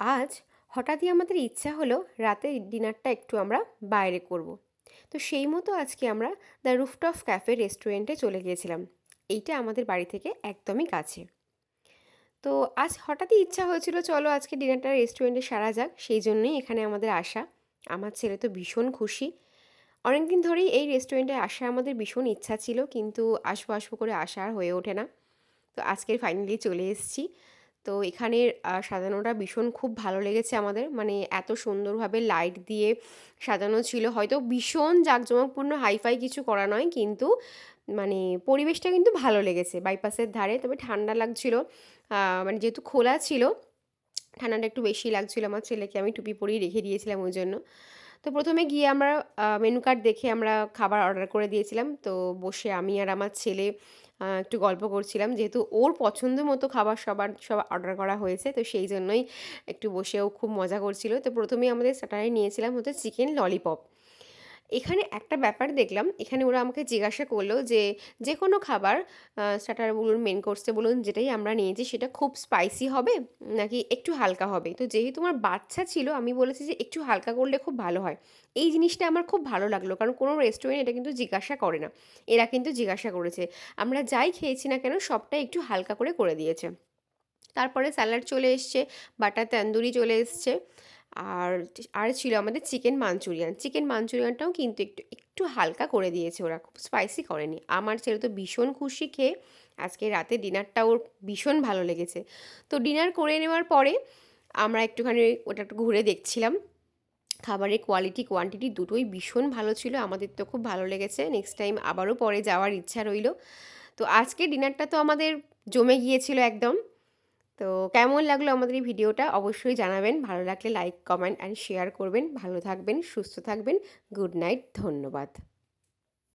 আজ হঠাৎই আমাদের ইচ্ছা হলো রাতের ডিনারটা একটু আমরা বাইরে করব। তো সেই মতো আজকে আমরা দ্য রুফটপ ক্যাফে রেস্টুরেন্টে চলে গিয়েছিলাম। এইটা আমাদের বাড়ি থেকে একদমই কাছে। তো আজ হঠাৎই ইচ্ছা হয়েছিল চলো আজকে ডিনারটা রেস্টুরেন্টে সারা যাক, সেই জন্যই এখানে আমাদের আসা। আমার ছেলে তো ভীষণ খুশি। অনেকদিন ধরেই এই রেস্টুরেন্টে আসা আমাদের ভীষণ ইচ্ছা ছিল, কিন্তু আসবো আসবো করে আসা আর হয়ে ওঠে না। তো আজকের ফাইনালি চলে এসেছি। তো এখানের সাজানোটা ভীষণ খুব ভালো লেগেছে আমাদের। মানে এত সুন্দরভাবে লাইট দিয়ে সাজানো ছিল। হয়তো ভীষণ জাঁকজমকপূর্ণ হাই-ফাই কিছু করা নয়, কিন্তু মানে পরিবেশটা কিন্তু ভালো লেগেছে। বাইপাসের ধারে, তবে ঠান্ডা লাগছিল। মানে যেহেতু খোলা ছিল, ঠান্ডাটা একটু বেশি লাগছিল আমার ছেলেকে। আমি টুপি পরিয়ে রেখে দিয়েছিলাম ওই জন্য। তো প্রথমে গিয়ে আমরা মেনু কার্ড দেখে আমরা খাবার অর্ডার করে দিয়েছিলাম। তো বসে আমি আর আমার ছেলে একটু গল্প করছিলাম, যেহেতু ওর পছন্দ মতো খাবার সব অর্ডার করা হয়েছে, তো সেই জন্যই একটু বসে ও খুব মজা করছিল। তো প্রথমেই আমাদের স্টার্টারে নিয়েছিলাম হচ্ছে চিকেন ললিপপ। এখানে একটা ব্যাপার দেখলাম, এখানে ওরা আমাকে জিজ্ঞাসা করলো যে যে কোনো খাবার, স্টার্টার বলুন, মেন কোর্সে বলুন, যেটাই আমরা নিয়েছি সেটা খুব স্পাইসি হবে নাকি একটু হালকা হবে। তো যেহেতু আমার বাচ্চা ছিল, আমি বলেছি যে একটু হালকা করলে খুব ভালো হয়। এই জিনিসটা আমার খুব ভালো লাগলো, কারণ কোনো রেস্টুরেন্ট এটা কিন্তু জিজ্ঞাসা করে না। এরা কিন্তু জিজ্ঞাসা করেছে। আমরা যাই খেয়েছি না কেন সবটাই একটু হালকা করে দিয়েছে। তারপরে স্যালাড চলে এসছে, বাটার তন্দুরি চলে এসছে, আর আর ছিল আমাদের চিকেন মাঞ্চুরিয়ান। চিকেন মাঞ্চুরিয়ানটাও কিন্তু একটু একটু হালকা করে দিয়েছে, ওরা খুব স্পাইসি করেনি। আমার ছেলে তো ভীষণ খুশি খেয়ে। আজকে রাতে ডিনারটা ওর ভীষণ ভালো লেগেছে। তো ডিনার করে নেওয়ার পরে আমরা একটুখানি ওটা একটু ঘুরে দেখছিলাম। খাবারের কোয়ালিটি কোয়ান্টিটি দুটোই ভীষণ ভালো ছিল, আমাদের তো খুব ভালো লেগেছে। নেক্সট টাইম আবারও পরে যাওয়ার ইচ্ছা রইল। তো আজকে ডিনারটা তো আমাদের জমে গিয়েছিল একদম। তো কেমন লাগলো আমাদের এই ভিডিওটা অবশ্যই জানাবেন। ভালো লাগলে লাইক, কমেন্ট অ্যান্ড শেয়ার করবেন। ভালো থাকবেন, সুস্থ থাকবেন। গুড নাইট, ধন্যবাদ।